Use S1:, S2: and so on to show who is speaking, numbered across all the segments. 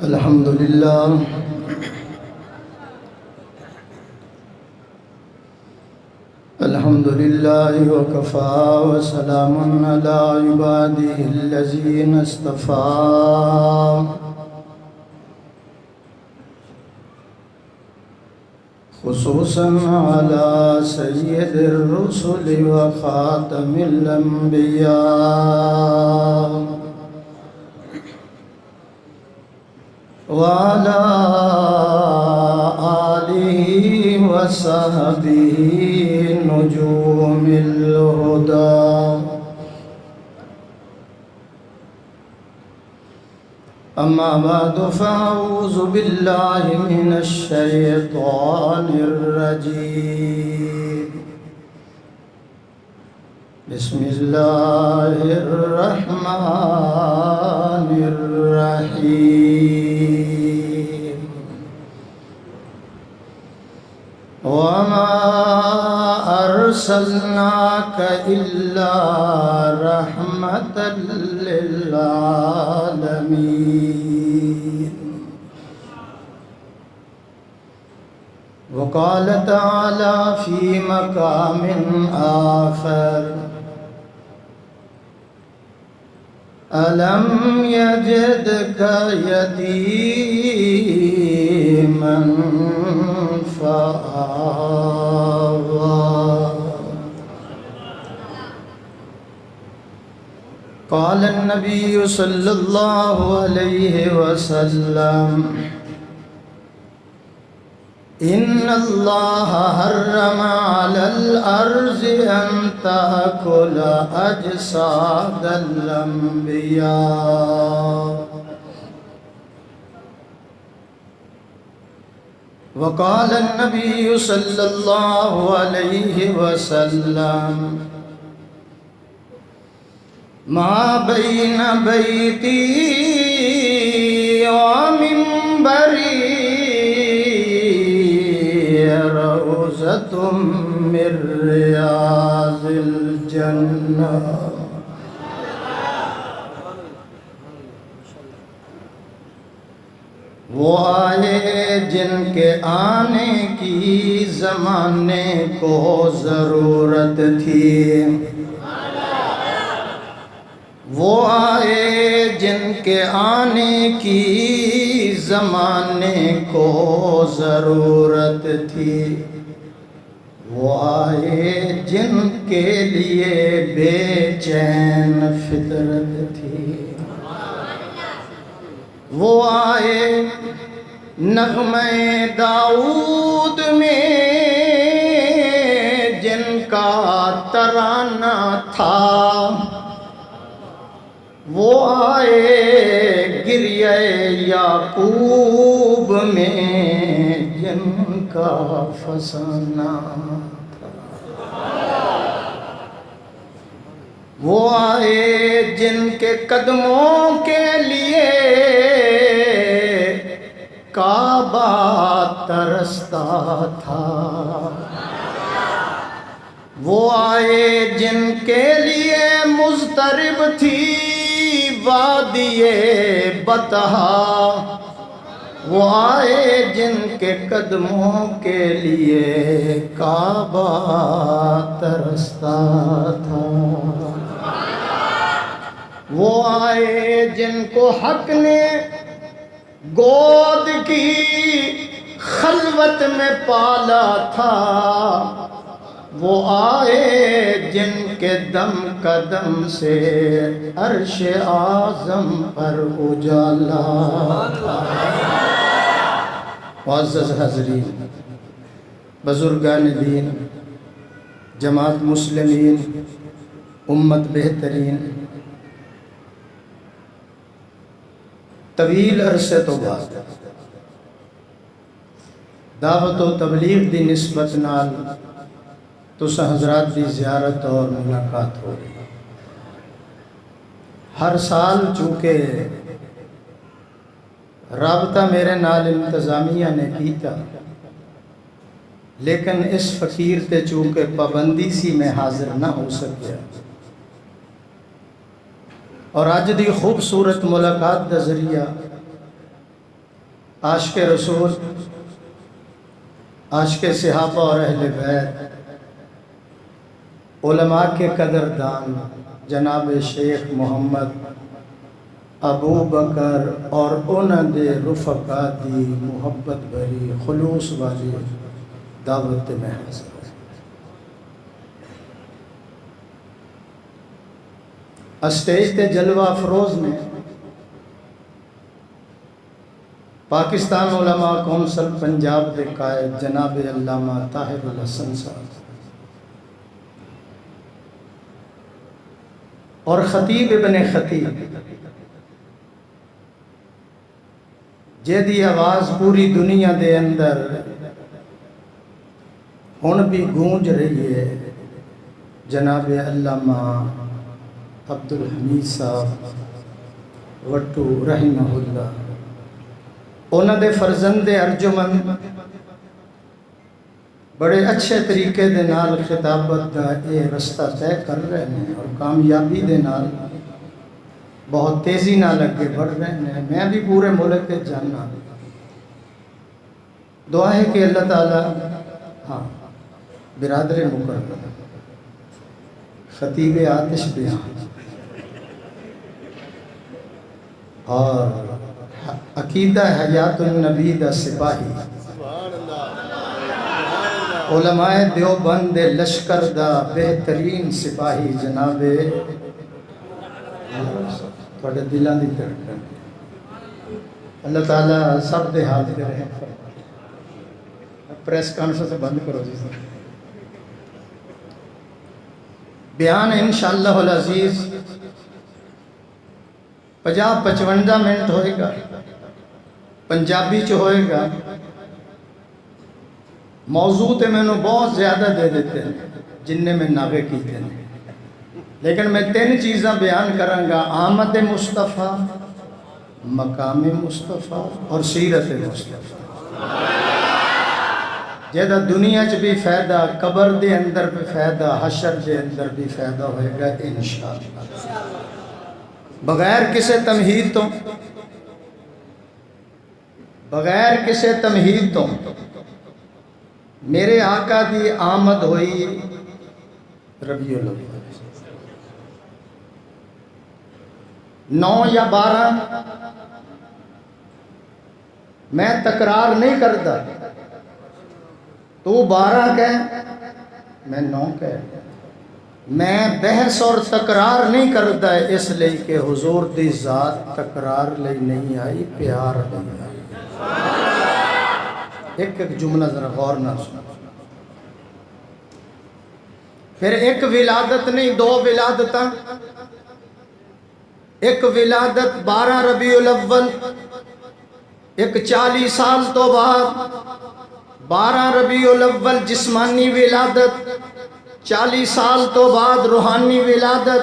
S1: الحمد لله الحمد لله وكفى وسلام على عباده الذين اصطفى خصوصا على سيد الرسل وخاتم الأنبياء وعلى آله وصحبه نجوم الهدى أما بعد فأعوذ بالله من الشيطان الرجيم بسم الله الرحمن الرحيم وما أرسلناك إلا رحمة للعالمين وقال تعالى في مقام آخر ألم يجدك يتيما فآوى قال النبي صلى الله عليه وسلم إن الله حرم على الأرض أن تأكل أجساد الأنبياء وقال النبي صلى الله عليه وسلم ما بين بيتي ومنبري روضة من رياض الجنة وہ آئے جن کے آنے کی زمانے کو ضرورت تھی وہ آئے جن کے آنے کی زمانے کو ضرورت تھی وہ آئے جن کے لیے بے چین فطرت تھی وہ آئے نغمہ داؤد میں جن کا ترانہ تھا وہ آئے گریہ یعقوب میں جن کا فسانہ تھا وہ آئے جن کے قدموں کے لیے کعبہ ترستا تھا وہ آئے جن کے لیے مضطرب تھی وادی بطحا وہ آئے جن کے قدموں کے لیے کعبہ ترستا تھا وہ آئے جن کو حق نے گود کی خلوت میں پالا تھا وہ آئے جن کے دم قدم سے عرش اعظم پر اجالا تھا معزز حاضرین بزرگان دین جماعت مسلمین امت بہترین طویل عرصے تو بعد دعوت و تبلیغ دی نسبت نال تسا حضرات دی زیارت اور ملاقات ہو رہی ہر سال چونکہ رابطہ میرے نال انتظامیہ نے کیتا لیکن اس فقیر تے چونکہ پابندی سی میں حاضر نہ ہو سکیا، اور اج دی خوبصورت ملاقات دا ذریعہ عاشق رسول، عاشق صحابہ اور اہل بیت، علماء کے قدردان جناب شیخ محمد ابو بکر اور انہاں دے رفقا دی محبت بھری خلوص والی دعوت میں حاضر ہے۔ اسٹیج تے جلوہ افروز نے پاکستان علماء کونسل پنجاب دے قائد جناب علامہ طاہر الحسن صاحب اور خطیب ابن خطیب جیدی آواز پوری دنیا دے اندر ہن بھی گونج رہی ہے، جناب علامہ عبدالحمید صاحب وٹو رحمہ اللہ، انہاں دے فرزند ارجمند بڑے اچھے طریقے دے نال خطابت دا یہ رستہ طے کر رہے ہیں اور کامیابی دے نال بہت تیزی نال اگے بڑھ رہے ہیں۔ میں بھی پورے ملک کے جاننا، دعا ہے کہ اللہ تعالی ہاں برادر مکرم خطیب آتش بیان اور عقیدہ حیات النبی دا سپاہی، علماء دیوبند دے لشکر دا بہترین سپاہی جناب تھوڑے دلان دی دھڑکن، اللہ تعالیٰ سب دے حال دے رہے ہیں۔ پریس کانفرنس بند کرو جی سر۔ بیان انشاءاللہ العزیز 50-55 منٹ ہوئے گا، پنجابی چ ہوئے گا۔ موضوع تے میں بہت زیادہ دے دیتے ہیں جن نے میں ناغے کیتے ہیں، لیکن میں 3 چیزاں بیان کروں گا: آمد مصطفیٰ، مقام مصطفیٰ اور سیرت مصطفیٰ۔ جیدہ دنیا چ بھی فائدہ، قبر دے اندر بھی فائدہ، حشر دے اندر بھی فائدہ ہوئے گا انشاءاللہ۔ بغیر کسے تمہید تو میرے آقا دی آمد ہوئی ربیع الاول 9 یا 12، میں تکرار نہیں کرتا، تو 12 کہہ میں 9 کہہ، میں بحث اور تکرار نہیں کرتا، اس لئے کہ حضور دی ذات تکرار لئی نہیں آئی، پیار نہیں آئی۔ ایک جملہ ذرا غور نہ سنو۔ پھر ایک ولادت نہیں، 2 ولادتاں، ایک ولادت 12 ربیع الاول، ایک 40 سال تو بعد 12 ربیع الاول جسمانی ولادت، 40 سال تو بعد روحانی ولادت۔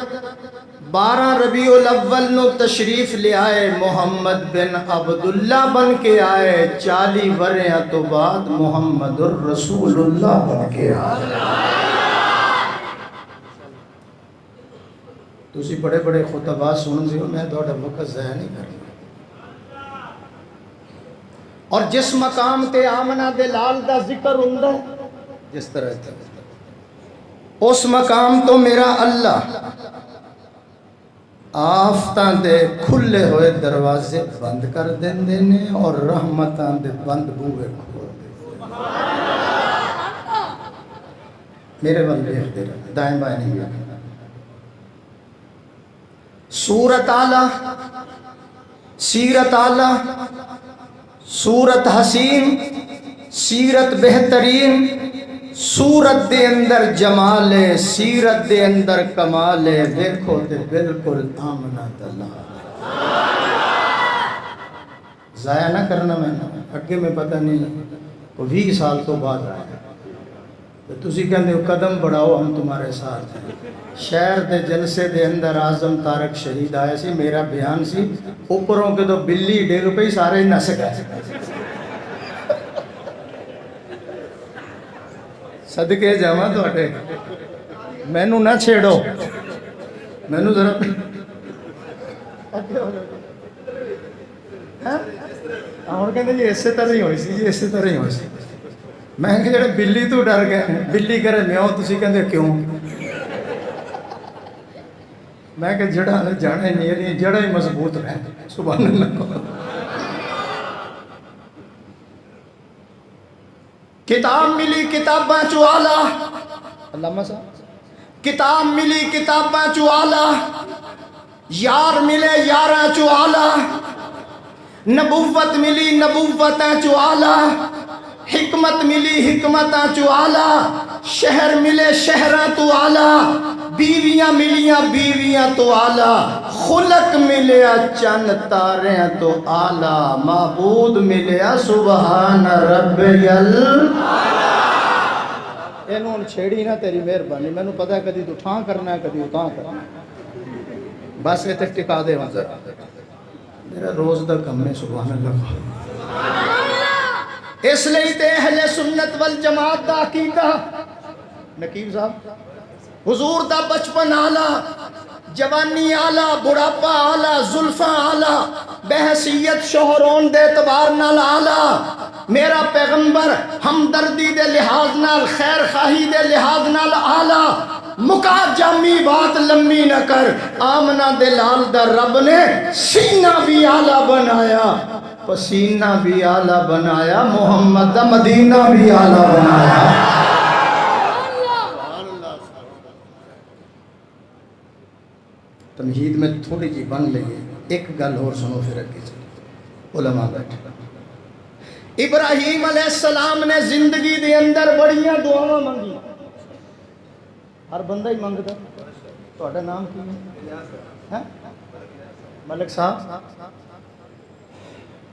S1: 12 ربیع الاول نو تشریف لے آئے، محمد بن عبداللہ بن کے آئے، 40 وریاں تو بعد محمد الرسول اللہ بن کے آئے۔ تسی بڑے بڑے خطبہ سن دیو، میں دوڑا وقت ضائع نہیں کرنا۔ اور جس مقام تے آمنہ دے لال دا ذکر ہوندا ہے، جس طرح اس مقام تو میرا اللہ آفتاں دے کھلے ہوئے دروازے بند کر دین دینے اور رحمتاں دے بند بوئے کھول دین۔ میرے بل دیکھ دے رہا دائیں بائیں نہیں گیا۔ سورت آلہ، سیرت آلہ، سورت حسین، سیرت بہترین، سورت دے اندر جمال ہے، سیرت دے اندر کمال ہے، دیکھو تے بالکل آمنہ دلال۔ ضائع نہ کرنا، میں اگے میں پتہ نہیں 20 سال تو بعد آیا تو تسی کہندے ہو قدم بڑھاؤ ہم تمہارے ساتھ ہیں۔ شہر دے جلسے دے اندر اعظم طارق شہید آئے سی، میرا بیان سی، اوپروں کے تو بلی ڈگ پئی، سارے نس گئے۔ صدقے جاواں تواڈے مینوں نہ چھیڑو مینوں ذرا ہوں کہتے جی اسی طرح ہی ہوئی سی جی اسی طرح ہی ہوئی سی میں کہ جڑے بلی تو ڈر گئے بلی کرے میاؤں تسی کہندے کیوں میں کہ جڑا جانے نہیں جڑا ہی مضبوط رہے سبحان اللہ کتاب ملی کتاباں چو آلہ علامہ صاحب کتاب ملی کتاباں چو آلہ یار ملے یاراں چو آلہ نبوت ملی نبوتاں چو آلہ حکمت ملی حکمتاں چو آلہ شہر ملے شہراں تو آلہ بیویاں ملیاں بیویاں تو آلہ خلق ملیا چند تاریاں تو آلہ معبود ملیا سبحان ربی اینوں چھیڑی نہ تیری مہربانی مینوں پتہ ہے کدی تو ٹھاں کرنا ہے کدی اتاں کرنا بس یہ ٹکا دے ہوں ذرا میرا روز دا کم ہے سبحان اللہ اس لئے تے اہل سنت والجماعت دا عقیدہ نقیب صاحب حضور دا بچپن آلہ جوانی آلہ بڑھاپا آلہ زلفاں آلہ بحثیت شوہرون دے اعتبار نال آلہ میرا پیغمبر ہمدردی دے لحاظ نال خیر خواہی دے لحاظ نال آلہ مکا جامی بات لمبی نہ کر آمنہ دے لال دا رب نے سینہ بھی آلہ بنایا پسینہ بھی آلہ بنایا محمد دا مدینہ بھی آلہ بنایا تمہید میں تھوڑی جی بن لئیے ایک گل اور سنو پھر اگے چلے علماء بیٹھے ابراہیم علیہ السلام نے زندگی دے اندر بڑیاں دعاواں مانگی ہر بندہ ہی مانگتا تہاڈا نام کی ہے ملک صاحب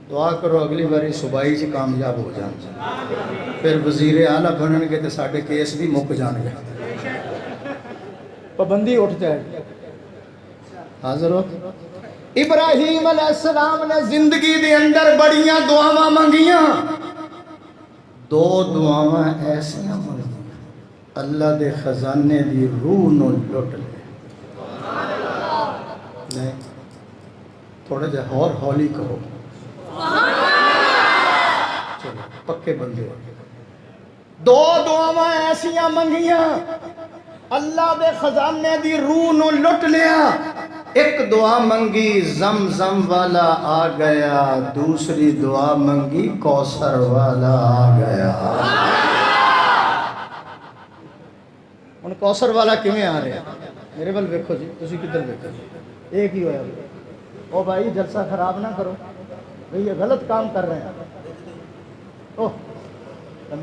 S1: دعا کرو اگلی باری صوبائی چ کامیاب ہو جان پھر وزیر اعلیٰ بنن گے تے ساڈے کیس بھی مک جان گے پابندی اٹھ جائے گی حاضر ہو ابراہیم علیہ السلام نے زندگی دے اندر بڑیاں دعاواں مانگیاں دو دعاواں ایسیاں مانگیاں اللہ دے خزانے دی روح نو لٹ لے نہیں تھوڑا جا اور ہولی کہو چلو پکے بندے دو دعاواں ایسیاں منگیاں اللہ دے خزانے دی روح نو لٹ لیا ایک دعا منگی زمزم والا آ گیا دوسری دعا منگی کوثر والا آ گیا ان کوثر والا کیویں آ رہا میرے بل ویکھو جی تسی کدھر ویکھو جی ایک ہی ہویا او بھائی جلسہ خراب نہ کرو بھئی یہ غلط کام کر رہے ہیں اوہ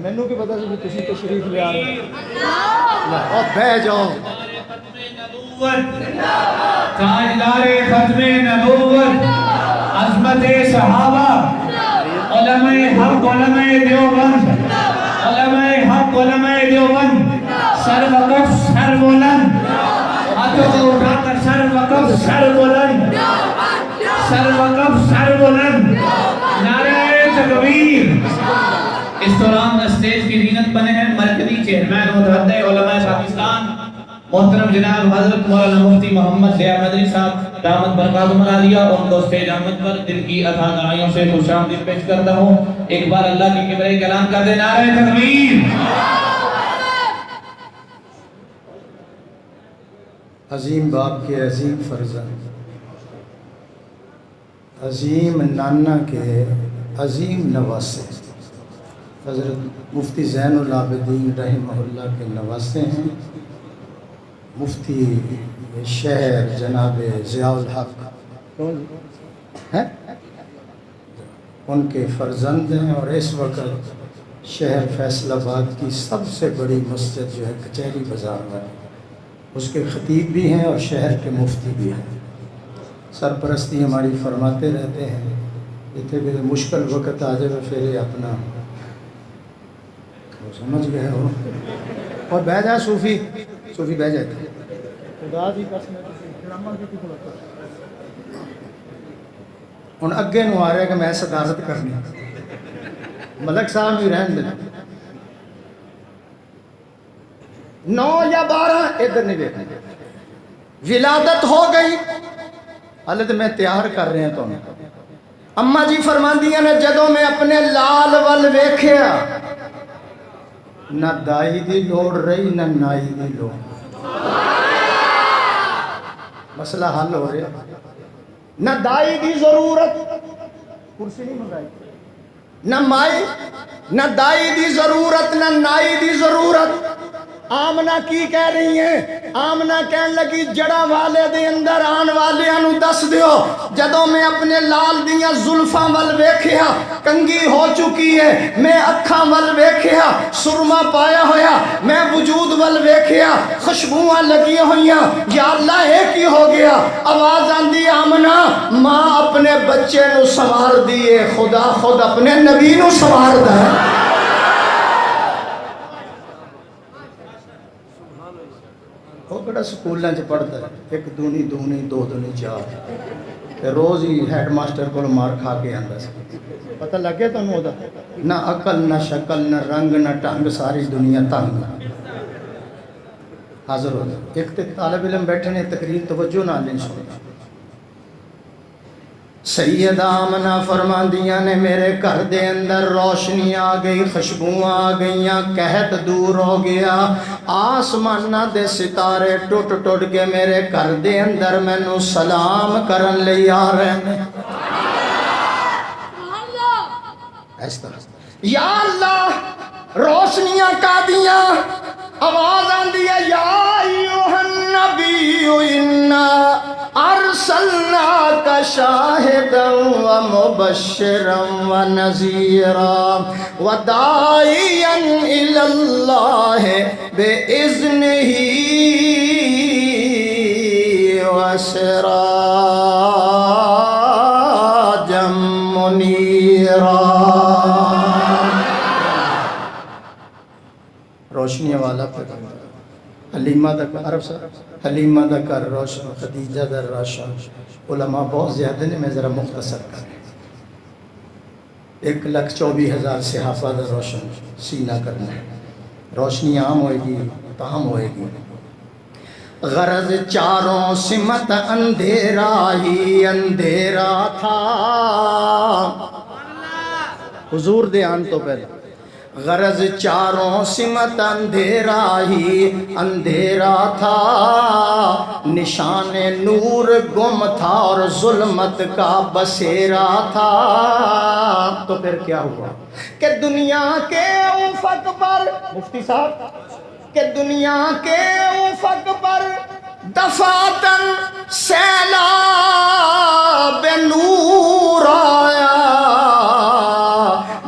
S1: مینوں کی پتہ سی تسی تشریف لے آ رہے ہیں او بہ جاؤ
S2: تاجدار ختم نبوت عظمت صحابہ علماء حق علماء دیوبند علماء حق علماء دیوبند سر وقف سر بلند ہاتھوں کو اٹھا کر سر وقف سر بلند سر وقف سر بلند نعرہ تکبیر اس دوران اسٹیج کی زینت بنے ہیں مرکزی چیئرمین متحدہ علماء پاکستان محترم جناب حضرت مولانا مفتی محمد ضیاء قادری صاحب دامت برکاتہم العالیہ ان کو اسٹیج آمد پر دل کی اتھا گہرائیوں سے خوش آمدید پیش کرتا ہوں ایک بار اللہ کی کبریائی کا اعلان کر دیں نعرہ تکبیر
S1: عظیم باپ کے عظیم فرزند عظیم نانا کے عظیم نواسے حضرت مفتی زین العابدین رحمہ اللہ کے نواسے ہیں مفتی شہر جناب ضیاء الحق ہیں ان کے فرزند ہیں اور اس وقت شہر فیصل آباد کی سب سے بڑی مسجد جو ہے کچہری بازار میں اس کے خطیب بھی ہیں اور شہر کے مفتی بھی ہیں سرپرستی ہماری فرماتے رہتے ہیں جتنے بھی مشکل وقت آ جائے پھر اپنا سمجھ گئے ہو اور بہ جائے صوفی بہ جاتے ہوں اگے نو آ رہا ہے کہ میں صدارت کرنی ملک صاحب بھی رہن دیں 9 یا 12 ادھر نہیں دیکھنا ولادت ہو گئی حالے تو میں تیار کر رہے ہیں تو اما جی فرماندیاں نے جدوں میں اپنے لال ول ویکھیا نہ دائی دی لوڑ رہی نہ نائی دی لوڑ مسئلہ حل ہو رہا نہ دائی دی ضرورت کرسی نہیں منگائی نہ مائی نہ دائی دی ضرورت نہ نائی دی ضرورت آمنہ کی کہہ رہی ہیں آمنہ کہن لگی جڑا والے دے اندر آن والے انو دس دیو جدوں میں اپنے لال دیاں زلفاں ول ویکھیا کنگھی ہو چکی ہے میں اکھاں ول ویکھیا سرما پایا ہویا میں وجود ول ویکھیا خوشبوواں لگی ہویاں یا اللہ ایک ہی ہو گیا آواز آندی آمنہ ماں اپنے بچے نو سنوار دیے خدا خود اپنے نبی نو سنوار دا ہے وہ بڑا سکولیں چ پڑھتا ہے ایک دونی دونی دو دونی چار روز ہی ہیڈ ماسٹر کو مار کھا کے آندا سی پتہ لگ گیا تمہیں ہوتا نہ عقل نہ شکل نہ رنگ نہ ٹنگ ساری دنیا تنگ حاضر ہو ایک تے طالب علم بیٹھے نے تقریر توجہ نہ لیں سننا سیدہ آمنہ فرماندیاں نے میرے گھر دے اندر روشنی آ گئی خوشبوواں آ گئیاں قحط دور ہو گیا آسمانہ دے ستارے ٹوٹ ٹوٹ کے میرے گھر دے اندر مینوں سلام کرن لئی آ رہے ہیں اس طرح یا اللہ روشنیاں کا دیاں آواز آندی ہے یا ایوہ النبی انا ارسلناک شاہدا ومبشرا ونذیرا وداعیا الی اللہ بإذنہ وسراجا منیرا روشنی والا پیغمبر حلیمہ دا عرب صاحب حلیمہ دا کر روشن خدیجہ دا روشن علماء بہت زیادہ نے میں ذرا مختصر کر 1,24,000 صحافہ دا روشن سینہ کرنا ہے روشنی عام ہوئے گی تام ہوئے گی غرض چاروں سمت اندھیرا ہی اندھیرا تھا حضور دے آن تو پہلے غرض چاروں سمت اندھیرا ہی اندھیرا تھا نشان نور گم تھا اور ظلمت کا بسیرا تھا تو پھر کیا ہوا کہ دنیا کے افق پر مفتی صاحب کہ دنیا کے افق پر دفاتن سیلاب نور آیا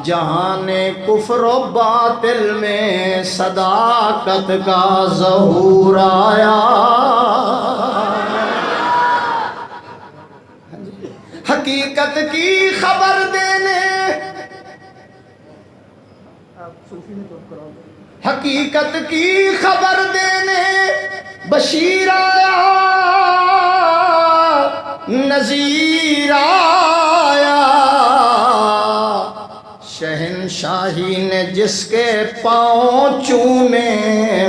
S1: جہان کفر و باطل میں صداقت کا ظہور آیا حقیقت کی خبر دینے حقیقت کی خبر دینے بشیر آیا نذیر آیا شہنشاہی نے جس کے پاؤں چومے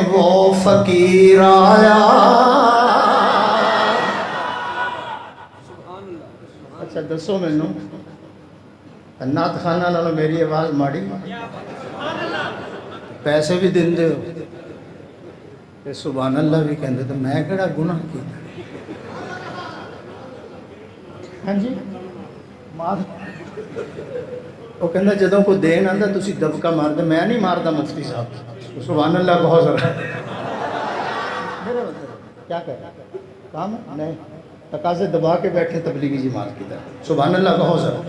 S1: وہ فقیر آیا اچھا دسو مینوں نعت خانہ نالوں میری آواز ماڑی پیسے بھی دین دے ہو سبحان اللہ بھی کہندے تو میں کہڑا گناہ کیتا ہاں جی مار وہ کہندہ جدوں کو دین آندا تسی دبکا مار دے میں نہیں ماردا مفتی صاحب سبحان اللہ بہت ذرا کیا کہہ رہا کام نہیں تقاضے دبا کے بیٹھے تبلیغی جماعت کی طرح سبحان اللہ بہت ذرا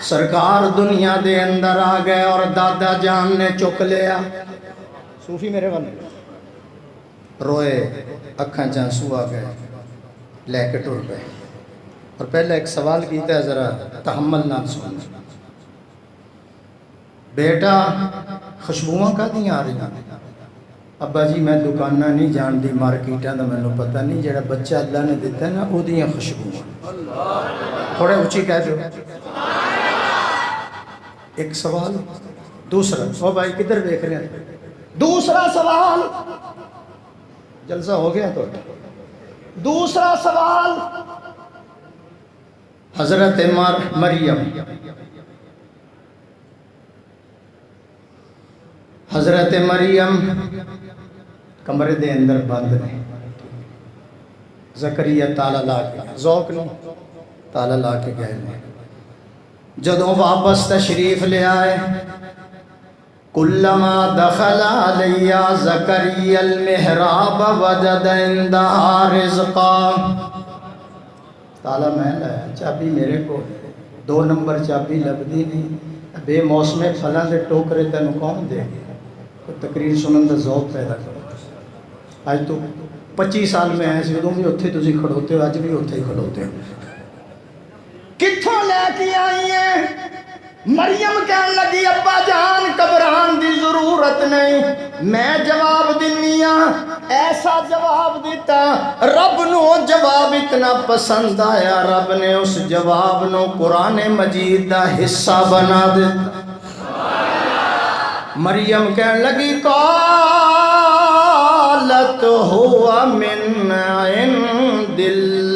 S1: سرکار دنیا دے اندر آ گئے اور دادا جان نے چک لیا صوفی میرے والے روئے اکھاں چانسو آ گئے لے کے ٹر گئے اور پہلے ایک سوال کیتا ہے ذرا تحمل نہ سن بیٹا خوشبوواں کا نہیں آ رہی ابا جی میں دکانہ نہیں جان دی مارکیٹاں دا مینوں پتہ نہیں جڑا بچہ اللہ نے دیتا ہے نا او دیاں خوشبوواں تھوڑے اونچی کہہ دو ایک سوال دوسرا او بھائی کدھر دیکھ رہے ہیں دوسرا سوال، جلسہ ہو گیا تو دوسرا سوال، حضرت مریم، حضرت مریم کمرے دے اندر بند نے، زکریا تالا لا کے، ذوق نہیں، تالا لا کے گئے نے، جدوں واپس تشریف لے آئے، کلما دخل علی زکریا المحراب وجد عندها رزقا، تالا میں لایا، چابی میرے کو 2 نمبر چابی لبدی نہیں، بے موسم پھلاں دے ٹوکرے تینوں کون دے گا؟ کوئی تقریر سنن دا ذوق پیدا کرو۔ آج تو 25 سال میں آئے سے ادوں بھی اتھے تسی کھڑوتے ہو، آج بھی اتھے ہی کھڑوتے ہو۔ کتھوں لے کے آئی ہیں؟ مریم کہنے لگی ابا جان گھبران دی ضرورت نہیں، میں جواب دنیا، ایسا جواب دیتا، رب نو جواب اتنا پسند آیا، رب نے اس جواب نو قرآن مجید دا حصہ بنا دیتا۔ مریم کہنے لگی قالت ہوا من عند اللہ،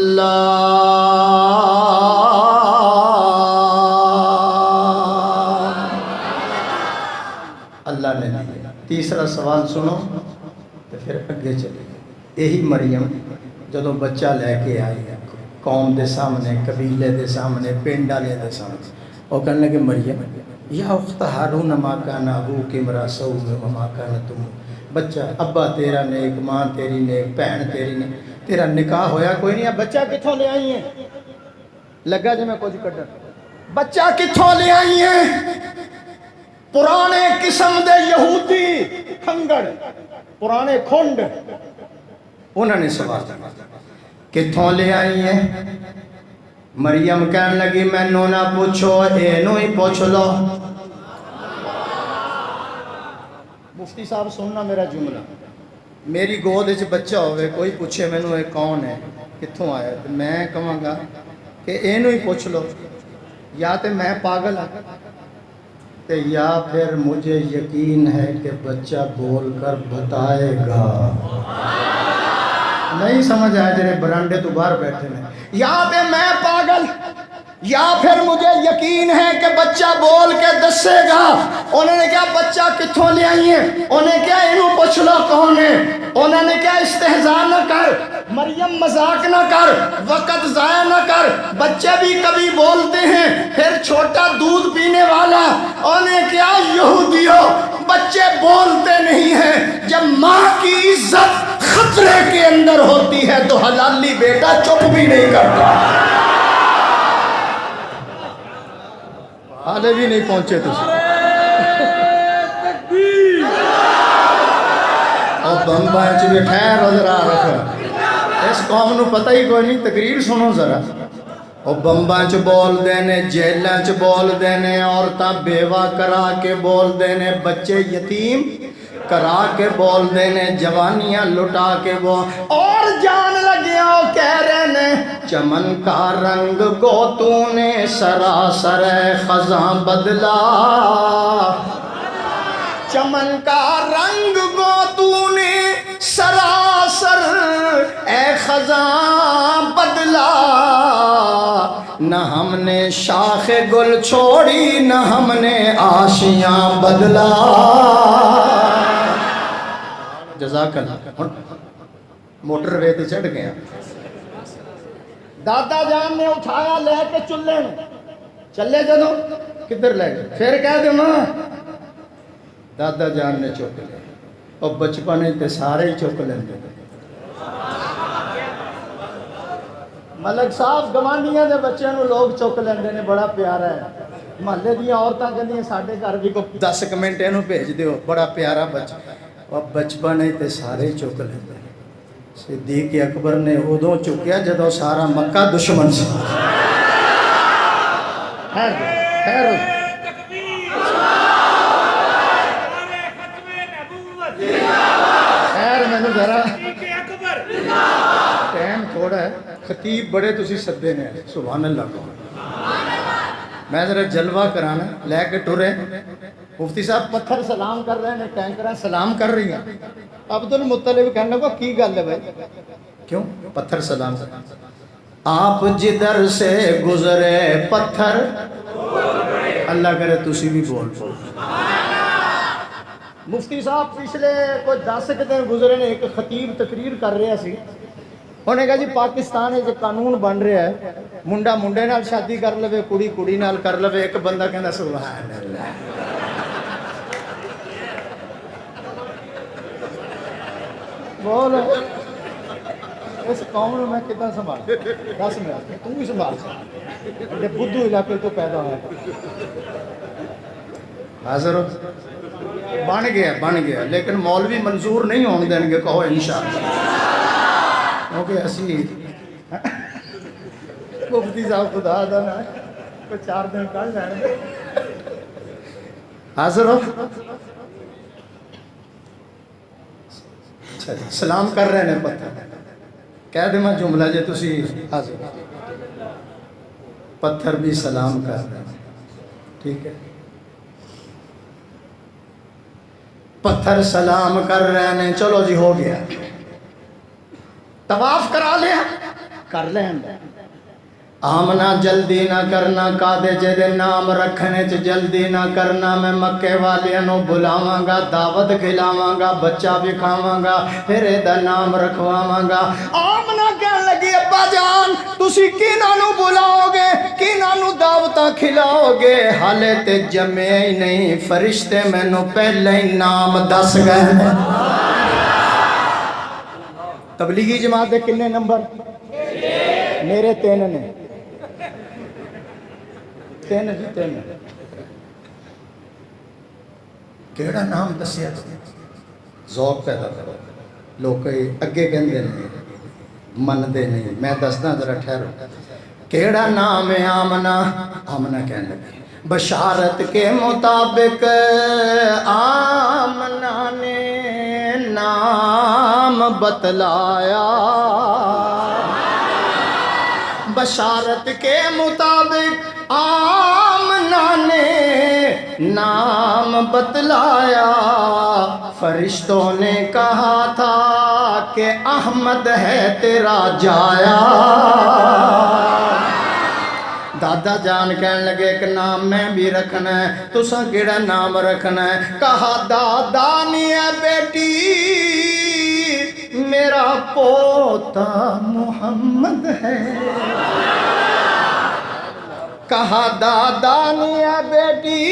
S1: اللہ نے دیا۔ تیسرا سوال سنو تو پھر اگے چلے گئے۔ یہی مریم جدوں بچہ لے کے آئی قوم دے سامنے، قبیلے دے سامنے، پنڈ والے دے سامنے، وہ کہنے لگے مریم یا اخت ہارون ما کان ابوک امرا سوء وما کانت امک، بچہ ابا تیرا نیک، ماں تیری نیک، بہن تیری نیک، تیرا نکاح ہویا کوئی نہیں، بچہ کتھوں لے آئی ہیں؟ لگا جی میں کچھ کڈن، بچہ کتھوں لے آئی ہیں؟ پرانے قسم دے یہودی کھنگڑ، پرانے کھنڈ، انہوں نے سوال کتھوں لے آئی ہیں؟ مریم کہنے لگی مینوں نہ پوچھو، اینو ہی پوچھ لو۔ مفتی صاحب سننا میرا جملہ، میری گود وچ بچہ ہوئے، کوئی پوچھے مینوں یہ کون ہے، کتھوں آیا، تو میں کہاں گا کہ اینو ہی پوچھ لو، یا تے میں پاگل ہوں، یا پھر مجھے یقین ہے کہ بچہ بول کر بتائے گا۔ نہیں سمجھ آئے جنہیں برانڈے تو باہر بیٹھے ہیں، یا پھر میں پاگل، یا پھر مجھے یقین ہے کہ بچہ بول کے دسے گا۔ انہوں نے کہا بچہ کتھوں لے آئی ہیں؟ انہوں نے کہا انہوں پوچھ لو کون ہے۔ انہوں نے کہا استہزاء نہ کر مریم، مذاق نہ کر، وقت ضائع نہ کر، بچے بھی کبھی بولتے ہیں، پھر چھوٹا دودھ پینے والا۔ انہوں نے کہا یہودیوں، بچے بولتے نہیں ہیں، جب ماں کی عزت خطرے کے اندر ہوتی ہے تو حلالی بیٹا چپ بھی نہیں کرتا۔ حالے بھی نہیں پہنچے تو اور بمبائیں چھ بھی ٹھہر نظر آ رکھا، اس قوم نو پتہ ہی کوئی نہیں، تقریر سنو ذرا۔ اور بمبائیں چھ بول دینے، جیلیں چھ بول دینے، عورتاں بیوہ کرا کے بول دینے، بچے یتیم کرا کے بول دینے، جوانیاں لٹا کے بول، اور جان لگیا کہہ رہے نے چمن کا رنگ کو تو نے سراسر خزاں بدلا، چمن کا رنگ کو تو نے سراسر اے خزاں بدلا، نہ ہم نے شاخ گل چھوڑی نہ ہم نے آشیاں بدلا۔ جزاک اللہ۔ موٹر وے تے چڑھ گیا، دادا جان نے اٹھایا لے کے چلے چلے، جدوں کدھر لے گئے، پھر کہہ دے ماں، دادا جان نے چک لیا، اور بچپنے تے سارے ہی چک لیندے۔ ملک صاحب گوانڈیاں دے بچیاں نو لوگ چک لیندے نے، بڑا پیارا ہے، محلے دیاں عورتاں کہندیاں ساڈے گھر بھی کو 10 منٹ اینو بھیج دیو، بڑا پیارا بچہ، اور بچپنے تے سارے چک لیندے۔ صدیق اکبر نے ادوں چکیا جدوں سارا مکہ دشمن سی۔ خیر خیر خیر میں نے ذرا ٹائم تھوڑا ہے، خطیب بڑے تسی سدے نے، سبحان اللہ کو میں ذرا جلوہ کرانا لے کے ٹرے مفتی صاحب پتھر سلام کر رہے ہیں، ٹینکریں سلام کر رہی ہیں. عبد المطلب کہنے لگا کی گل ہے بھائی، کیوں پتھر سلام کر رہے ہیں؟ آپ جدھر سے گزرے پتھر، اللہ کرے تسی بھی بول پو. مفتی صاحب پچھلے کوئی 10 دن گزرے نے، ایک خطیب تقریر کر رہا سی، انہوں نے کہا جی پاکستان ہے جو قانون بن رہا ہے منڈا منڈے نال شادی کر لوے، کڑی کڑی نال کر لوے. ایک بندہ کہنا سبحان اللہ. بول اس قوم میں کتنا سنبھال 10 منٹ تو بھی سنبھال سکتا بدھو علاقے تو پیدا ہوا. حاضر ہو؟ بن گیا لیکن مولوی منظور نہیں ہون دیں گے، کہو انشاءاللہ، کیونکہ اسی مفتی صاحب خدا دا نا کوئی 4 دن کل جانے. حاضر ہو؟ سلام کر رہے ہیں پتھر. کہہ دے میں جملہ جے تسی حاضر. پتھر بھی سلام کر رہے ہیں، ٹھیک ہے. پتھر سلام کر رہے ہیں، چلو جی ہو گیا. طواف کرا لیا، کر لیں. آمنا جلدی نہ کرنا، کادے جے نام رکھنے چ جلدی نہ کرنا. میں مکے والیاں نو بلاواں گا، دعوت کھلاواں گا، بچہ بھی کھاواں گا، پھر دا نام رکھواواں گا. آمنا کہن لگی ابا جان تسی کیناں نو بلاؤ گے، کیناں نو دعوتاں کھلاؤ گے؟ حالے تے جمے ہی نہیں، فرشتے مینوں پہلے ہی نام دس گئے. تبلیغی جماعت دے کنے نمبر؟ میرے 3 نے. 3 جی 3. کیڑا نام دسیا؟ ذوق پیدا کرو. لوگ اگے کہندے نہیں، مندے نہیں. میں دسدا ذرا ٹھہرو. کیڑا نام ہے؟ آمنہ. آمنہ کہنے لگی بشارت کے مطابق آمنہ نے نام بتلایا. بشارت کے مطابق آمنہ نے نام بتلایا. فرشتوں نے کہا تھا کہ احمد ہے تیرا جایا. دادا جان کہنے لگے ایک نام میں بھی رکھنا ہے، تساں کیڑا نام رکھنا ہے؟ کہا دادا نہیں ہے بیٹی، میرا پوتا محمد ہے. کہا دادا نہیں ہے بیٹی،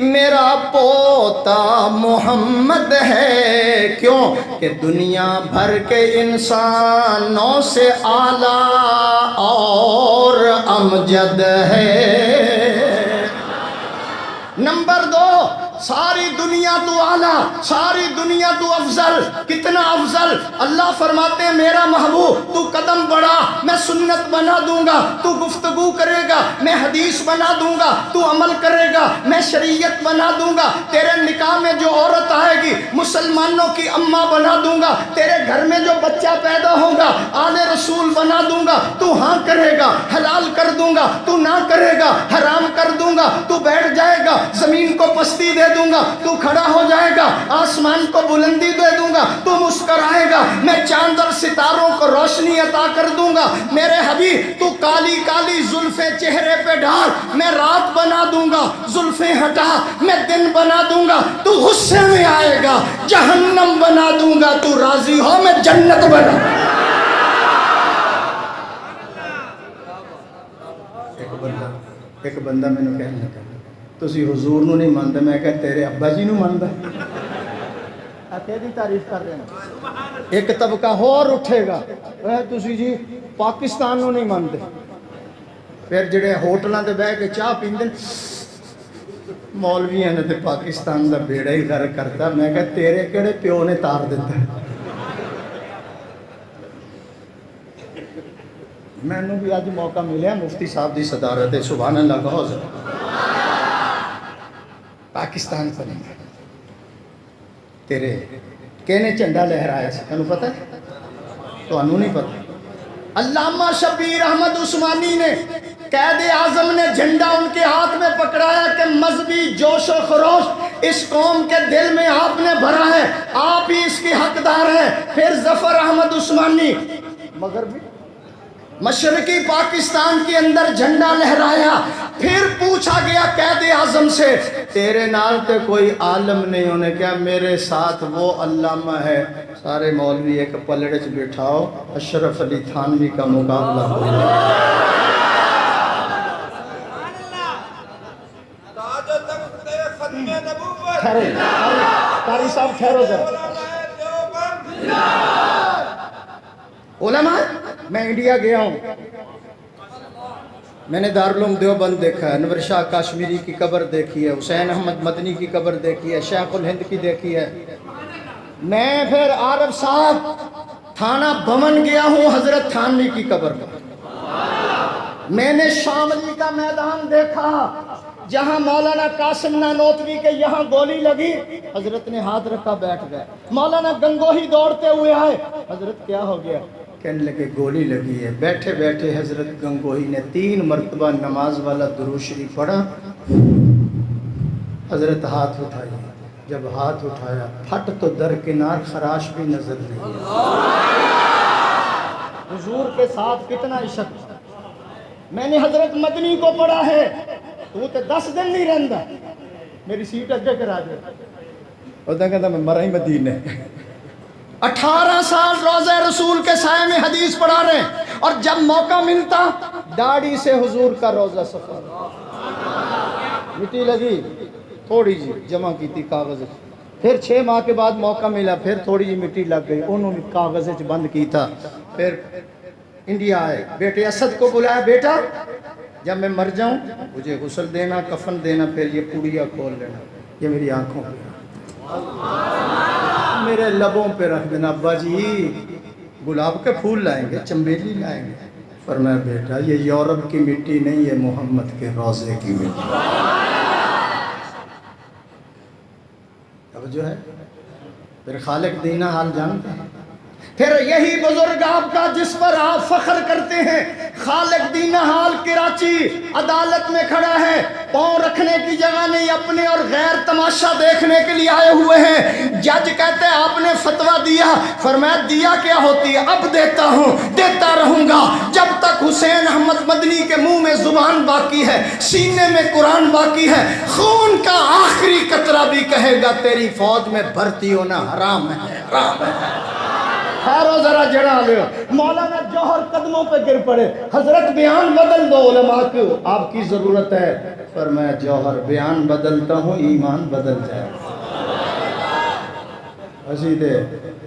S1: میرا پوتا محمد ہے. کیوں کہ دنیا بھر کے انسانوں سے اعلیٰ اور امجد ہے. نمبر 2، ساری دنیا تو اعلیٰ، ساری دنیا تو افضل. کتنا افضل؟ اللہ فرماتے ہیں میرا محبوب تو قدم بڑھا، میں سنت بنا دوں گا، تو گفتگو کرے گا، میں حدیث بنا دوں گا، تو عمل کرے گا، میں شریعت بنا دوں گا. تیرے نکاح میں جو عورت آئے گی مسلمانوں کی اماں بنا دوں گا. تیرے گھر میں جو بچہ پیدا ہوگا آل رسول بنا دوں گا. تو ہاں کرے گا حلال کر دوں گا، تو نہ کرے گا حرام کر دوں گا. تو بیٹھ جائے گا زمین کو پستی دے دوں گا، تو کھڑا ہو جائے گا آسمان کو بلندی دے دوں گا. تو مسکرائے گا، میں چاند اور ستاروں کو روشنی عطا کر دوں گا. میرے حبیب تو کالی کالی زلفیں چہرے پہ ڈال، میں رات بنا دوں گا. زلفیں ہٹا میں دن بنا دوں گا. تو غصے میں آئے گا جہنم بنا دوں گا. تو راضی ہو میں جنت بنا. ایک بندہ میں نے کہنا لگا تسی حضور نو نہیں مانتے، میں کہ تیرے ابا جی نو مانتا. تیری تعریف کر رہے ہیں. ایک طبقہ اور اٹھے گا تسی جی پاکستان نو نہیں مانتے. پھر جڑے ہوٹلاں تے بیٹھ کے چاہ پیندے مولویاں نے تے پاکستان دا بیڑا ہی غرق کرتا. میں کہ تیرے کیڑے پیو نے تار دیتا. میں نے بھی آج موقع ملیا مفتی صاحب دی صدارت ہے. سبحان اللہ کہو پاکستان پر نہیں. تیرے کہنے جھنڈا لہرایا سی، تینوں پتہ ہے؟ تو انہوں نہیں پتہ. علامہ شبیر احمد عثمانی نے قائد اعظم نے جھنڈا ان کے ہاتھ میں پکڑایا کہ مذہبی جوش و خروش اس قوم کے دل میں آپ نے بھرا ہے، آپ ہی اس کے حقدار ہیں۔ پھر ظفر احمد عثمانی مغربی مشرقی پاکستان کے اندر جھنڈا لہرایا، پھر پوچھا گیا قائد اعظم سے تیرے نال تے کوئی عالم نہیں، انہیں کیا میرے ساتھ وہ علامہ ہے۔ سارے مولوی ایک پلڑے چ بٹھاؤ، اشرف علی تھانوی کا مقابلہ ہو۔ قاری صاحب ٹھہرو ذرا۔ علماء، میں انڈیا گیا ہوں، میں نے دارالعلوم دیوبند دیکھا ہے، انور شاہ کاشمیری کی قبر دیکھی ہے، حسین احمد مدنی کی قبر دیکھی ہے، شیخ الہند کی دیکھی ہے۔ میں پھر عارف صاحب تھانہ بمن گیا ہوں حضرت تھانوی کی قبر پر۔ میں نے شاملی کا میدان دیکھا جہاں مولانا قاسم نانوتوی کے یہاں گولی لگی، حضرت نے ہاتھ رکھا بیٹھ گئے۔ مولانا گنگوہی دوڑتے ہوئے آئے، حضرت کیا ہو گیا؟ کہنے لگے گولی لگی ہے۔ بیٹھے بیٹھے حضرت گنگوہی نے 3 مرتبہ نماز والا درود شریف پڑھا۔ حضرت ہاتھ اٹھائی، جب ہاتھ اٹھایا پھٹ تو درکنار خراش بھی نظر نہیں۔ حضور کے ساتھ کتنا عشق۔ میں نے حضرت مدنی کو پڑھا ہے، تو 10 دن نہیں رہندا، میری سیٹ اگے کرا دے۔ وہ کہتا میں مرا ہی مدینے۔ 18 سال روضہ رسول کے سائے میں حدیث پڑھا رہے ہیں، اور جب موقع ملتا داڑھی سے حضور کا روضہ سفر۔ مٹی لگی تھوڑی جی جمع کی تھی کاغذ، پھر 6 ماہ کے بعد موقع ملا، پھر تھوڑی جی مٹی لگ گئی، انہوں نے کاغذ بند کی تھا۔ پھر انڈیا آئے، بیٹے اسد کو بلایا، بیٹا جب میں مر جاؤں مجھے غسل دینا، کفن دینا، پھر یہ پوڑیا کھول لینا، یہ میری آنکھوں پہ میرے لبوں پہ رکھ دینا۔ ابا جی گلاب کے پھول لائیں گے، چنبیلی لائیں گے۔ فرمایا بیٹا یہ یورپ کی مٹی نہیں، یہ محمد کے روضے کی مٹی۔ اب جو ہے پھر خالق دینہ حال جانتا ہے۔ پھر یہی بزرگ آپ کا جس پر آپ فخر کرتے ہیں، خالق دینہ حال کراچی عدالت میں کھڑا ہے، پاؤں رکھنے کی جگہ نہیں، اپنے اور غیر تماشا دیکھنے کے لیے آئے ہوئے ہیں۔ جج کہتے ہیں آپ نے فتویٰ دیا، فرمایا دیا کیا ہوتی ہے، اب دیتا ہوں، دیتا رہوں گا جب تک حسین احمد مدنی کے منہ میں زبان باقی ہے، سینے میں قرآن باقی ہے۔ خون کا آخری قطرہ بھی کہے گا تیری فوج میں بھرتی ہونا حرام ہے، حرام ہے۔ خیرو ذرا جڑا لے۔ مولانا جوہر قدموں پہ گر پڑے، حضرت بیان بدل دو، علماء کو آپ کی ضرورت ہے۔ فرمایا جوہر بیان بدلتا ہوں ایمان بدل جائے۔ اسی دے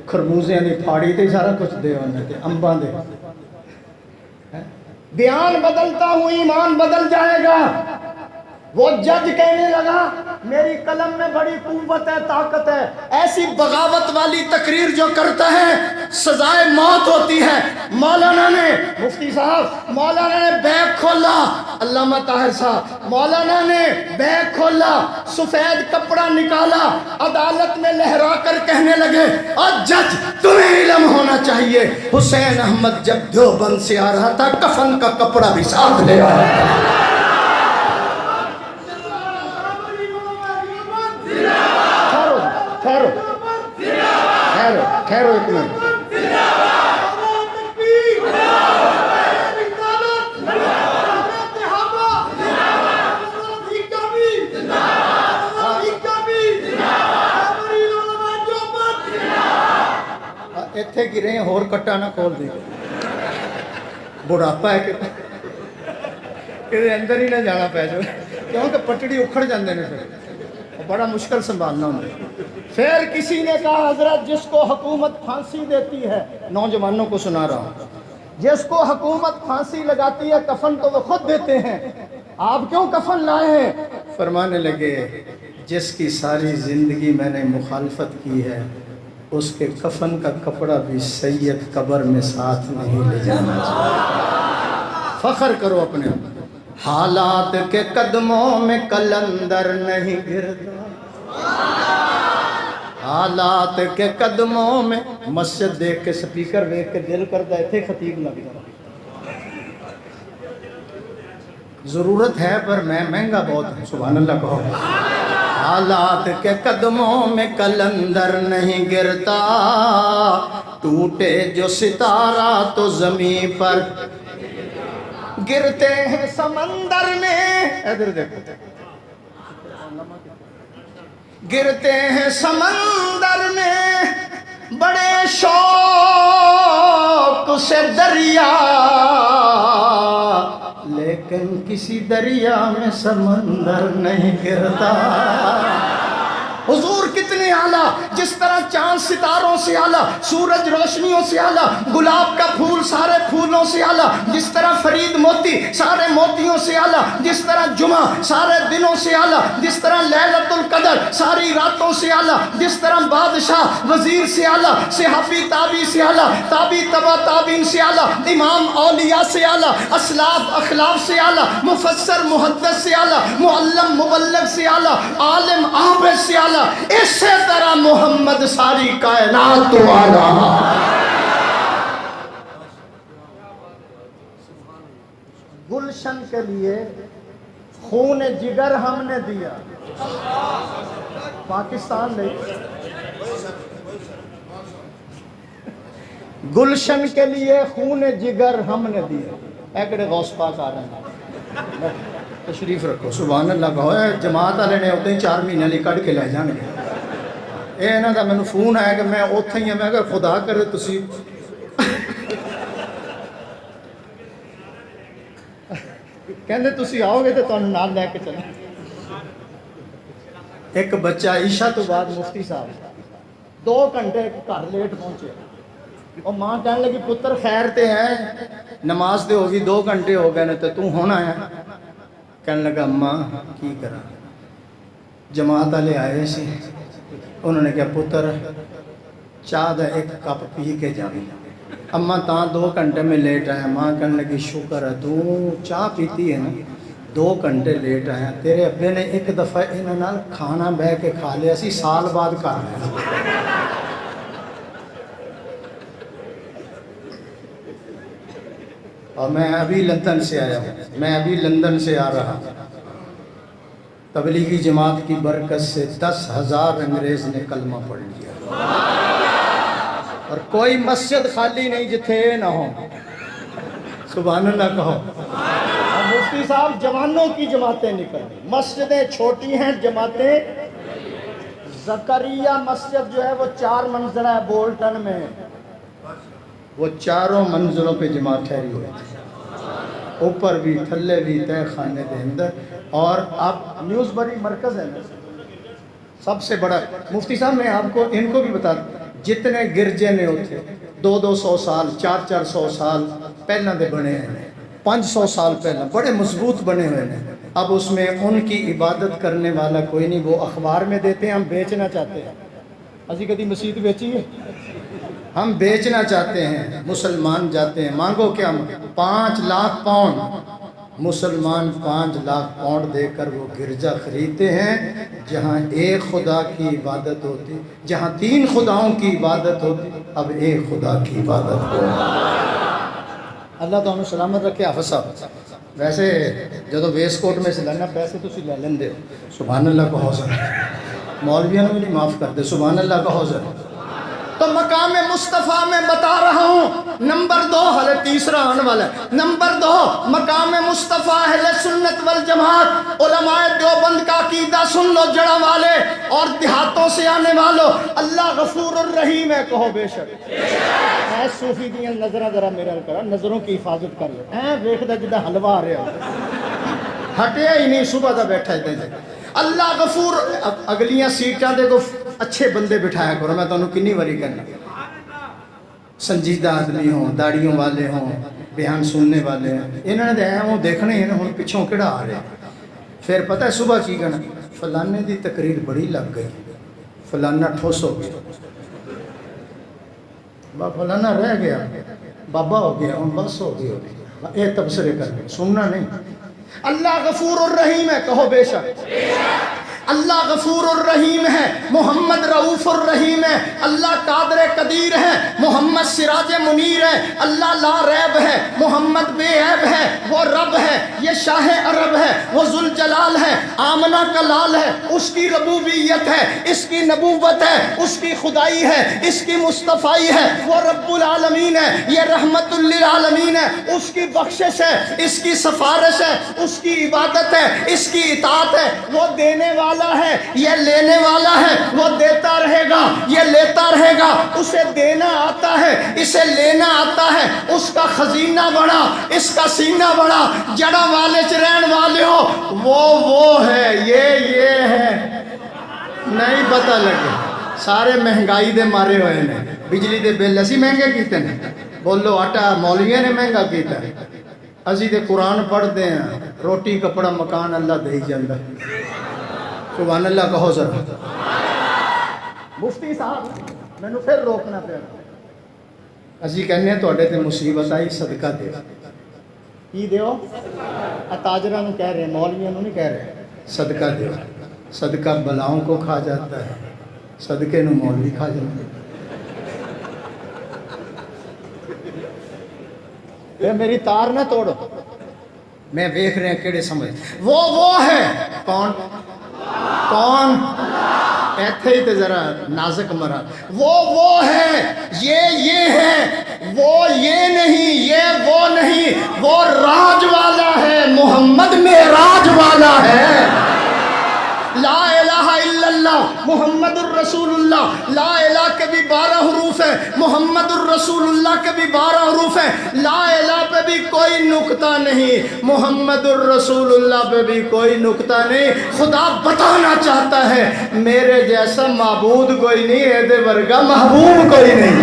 S1: خربوزے دی پھاڑی تے سارا کچھ دے ہونے تے امباں دے، بیان بدلتا ہوں ایمان بدل جائے گا۔ وہ جج کہنے لگا میری قلم میں بڑی قوت ہے، طاقت ہے، ایسی بغاوت والی تقریر جو کرتا ہے سزائے موت ہوتی ہے۔ مولانا نے مفتی صاحب مولانا نے بیگ کھولا، علامہ طاہر صاحب مولانا نے بیگ کھولا، سفید کپڑا نکالا، عدالت میں لہرا کر کہنے لگے اور جج تمہیں علم ہونا چاہیے، حسین احمد جب دیوبند سے آ رہا تھا کفن کا کپڑا بھی ساتھ لے آیا تھا۔ ٹھہرو ایک منٹ۔ اتھے گرے ہیں اور کٹا نہ کھول دے، بڑھاپا ہے کہ اندر ہی نہ جانا پہ جو، کیونکہ پٹڑی اکھڑ جاندے نے، پھر بڑا مشکل سنبھالنا ہوتا۔ پھر کسی نے کہا حضرت جس کو حکومت پھانسی دیتی ہے، نوجوانوں کو سنا رہا ہوں، جس کو حکومت پھانسی لگاتی ہے کفن تو وہ خود دیتے ہیں، آپ کیوں کفن لائے ہیں؟ فرمانے لگے جس کی ساری زندگی میں نے مخالفت کی ہے اس کے کفن کا کپڑا بھی سید قبر میں ساتھ نہیں لے جانا چاہیے۔ فخر کرو اپنے حالات کے قدموں میں قلندر نہیں گرتا، حالات کے قدموں میں، مسجد دیکھ کے سپیکر دیکھ کے دل کرتا ہے تھے خطیب لگ جائے۔ ضرورت ہے پر میں مہنگا بہت ہے. سبحان اللہ کہو. حالات کے قدموں میں کلندر نہیں گرتا، ٹوٹے جو ستارہ تو زمین پر گرتے ہیں سمندر میں. ادھر دیکھو. گرتے ہیں سمندر میں بڑے شوق سے دریا، لیکن کسی دریا میں سمندر نہیں گرتا. حضور کتنے اعلیٰ، جس طرح چاند ستاروں سے اعلیٰ، سورج روشنیوں سے اعلیٰ، گلاب کا پھول سارے پھولوں سے اعلیٰ، جس طرح فرید موتی سارے موتیوں سے اعلیٰ، جس طرح جمعہ سارے دنوں سے اعلیٰ، جس طرح لیلۃ القدر ساری راتوں سے اعلیٰ، جس طرح بادشاہ وزیر سے اعلیٰ، صحابی تابعی سے اعلیٰ، تابعی تبع تابعین سے اعلیٰ، امام اولیاء سے اعلیٰ، اسلاف اخلاف سے اعلیٰ، مفسر محدث سے اعلیٰ، معلم مبلغ سے اعلیٰ، عالم عابد سے اعلیٰ، اسی طرح محمد ساری کائنات تو اعلیٰ. گلشن کے لیے خون جگر ہم نے دیا، پاکستان نہیں. گلشن کے لیے خون جگر ہم نے دیا. ایکڑے غوث پاک آ رہے ہیں، تشریف رکھو. سبحان اللہ کہو. جماعت والے نے اتنے 4 مہینے لی کٹ کے لے جان گے. یہ انہوں کا مینوں فون آیا کہ میں اتھے ہی ہوں. میں کہ خدا کرے تسی کہندے تسی آؤ گے تو تمہیں نال لے کے چلیں. ایک بچہ عشاء تو بعد مفتی صاحب 2 گھنٹے گھر لیٹ پہنچے، اور ماں کہنے لگی پتر خیر تے ہے، نماز تے ہوگی 2 گھنٹے ہو گئے نے تے تو ہونا ہے. کہنے لگا اماں کی کرا. جماعت والے آئے سی، انہوں نے کہا پتر چاہ دا 1 کپ پی کے جاوی. اماں تاں 2 گھنٹے میں لیٹ آیا. ماں کہنے لگی شکر ہے تو چاہ پیتی ہے نا، 2 گھنٹے لیٹ آیا. تیرے ابے نے 1 دفعہ انہوں نال کھانا بہ کے کھا لیا سی، سال بعد کھا لیا. اور میں ابھی لندن سے آیا ہوں، میں ابھی لندن سے آ رہا ہوں. تبلیغی جماعت کی برکت سے 10,000 انگریز نے کلمہ پڑھ لیا، اور کوئی مسجد خالی نہیں جتھے نہ ہو. سبحان اللہ کہو. اور مفتی صاحب جوانوں کی جماعتیں نکل گئی. مسجدیں چھوٹی ہیں، جماعتیں. زکریا مسجد جو ہے وہ 4 منزلہ ہے بولٹن میں، وہ 4 منزلوں پہ جماعت ٹھہری ہوئی تھی، اوپر بھی تھلے بھی تہ خانے دے اندر. اور اب نیوز بری مرکز ہے نا سب سے بڑا. مفتی صاحب میں آپ کو ان کو بھی بتا دوں، جتنے گرجے نے ہوتے 200 سال 400 سال پہلے دے بنے ہیں، 500 سال پہلے بڑے مضبوط بنے ہوئے ہیں. اب اس میں ان کی عبادت کرنے والا کوئی نہیں. وہ اخبار میں دیتے ہیں، ہم بیچنا چاہتے ہیں. اسی کدی مسجد بیچی ہے؟ ہم بیچنا چاہتے ہیں. مسلمان جاتے ہیں، مانگو کیا؟ 5 لاکھ پاؤنڈ. مسلمان 5 لاکھ پاؤنڈ دے کر وہ گرجا خریدتے ہیں جہاں 1 خدا کی عبادت ہوتی، جہاں 3 خداؤں کی عبادت ہوتی، اب 1 خدا کی عبادت ہوتی. اللہ تو انہوں سلامت رکھے. حافظ صاحب ویسے جدو ویس کوٹ میں سے لینا پیسے تو لے لیندے ہو. سبحان اللہ کا حوصلہ. مولویوں نے بھی معاف کر دے. سبحان اللہ کا حوصلہ. تو مقام مصطفیٰ میں بتا رہا ہوں. نمبر 2 حالے تیسرا آنے والا ہے. نمبر 2 مقام مصطفیٰ اہل سنت والجماعت. علماء دیوبند کا عقیدہ سن لو جڑا والے اور دیہاتوں سے آنے والوں. اللہ غفور الرحیم ہے. کہو بے شک. اے صوفی دیاں نظرہ ذرا میرا کرا، نظروں کی حفاظت کر لو. اے ویکھدا جدا حلوہ آ رہا ہٹیا ہی نہیں، صبح دا بیٹھا ہے. اللہ غفور. اگلیاں سیٹاں دے کو اچھے بندے بٹھایا کرو. میں تمہیں کنی واری کرنا، سنجیدہ آدمی ہوں، داڑیوں والے ہوں، بیان سننے والے ہیں. انہوں نے دیا وہ دیکھنے ہیں ہوں پچھوں کہڑا آ رہا. پھر پتہ ہے صبح کی کہنا، فلانے دی تقریر بڑی لگ گئی، فلانا ٹھوس ہو گیا، فلانا رہ گیا، بابا ہو گیا، ہوں بس ہو گئی. یہ تبصرے کر کے سننا نہیں. اللہ غفور الرحیم ہے. کہو بے شک. اللہ غفور الرحیم ہے، محمد رؤوف الرحیم ہے، اللہ قادر قدیر ہے، محمد سراج منیر ہے، اللہ لا ریب ہے، محمد بے عیب ہے، وہ رب ہے، یہ شاہ عرب ہے، وہ ذوالجلال ہے، آمنہ کا لال ہے، اس کی ربوبیت ہے، اس کی نبوت ہے، اس کی خدائی ہے، اس کی مصطفائی ہے، وہ رب العالمین ہے، یہ رحمت للعالمین ہے، اس کی بخشش ہے، اس کی سفارش ہے، اس کی عبادت ہے، اس کی اطاعت ہے، وہ دینے والا ہے، یہ لینے والا ہے، وہ دیتا رہے گا، یہ لیتا رہے گا، اسے دینا آتا ہے، اسے لینا آتا ہے، اس کا خزینہ بڑا، اس کا سینہ بڑا، جڑا والے چرین والے ہو، وہ ہے، یہ ہے، نہیں پتہ لگے، سارے مہنگائی دے مارے ہوئے نے، بجلی دے بل اسی مہنگے کیتے ہیں، بولو آٹا مولویوں نے مہنگا کیتا ہے، اسی تے قرآن پڑھتے ہیں، روٹی کپڑا مکان اللہ دے ہی جاندہ، سبحان اللہ کہو ذرا، مفتی صاحب میں نے پھر روکنا پیا، اسی کہنے ہیں توڑے تے مصیبت آئی صدقہ دے، کی دیو؟ تاجرہ نو کہہ رہے ہیں، مولویوں نو نہیں کہہ رہے، صدقہ دیو، صدقہ بلاؤں کو کھا جاتا ہے، صدقے نو مولوی کھا جاتا ہے۔ میری تار نہ توڑو، میں دیکھ رہے ہیں کیڑے سمجھ، وہ ہے کون ایتھے ہی تے ذرا نازک مرا، وہ ہے، یہ ہے، وہ یہ نہیں، یہ وہ نہیں، وہ راج والا ہے، محمد معراج والا ہے، لا الہ الا اللہ محمد الرسول اللہ، لا الہ کے بھی 12 حروف ہیں، محمد الرسول اللہ کے بھی 12 حروف ہیں، لا الہ پہ بھی کوئی نکتہ نہیں، محمد الرسول اللہ پہ بھی کوئی نکتہ نہیں، خدا بتانا چاہتا ہے میرے جیسا معبود کوئی نہیں ہے، دے ورگا محبوب کوئی نہیں۔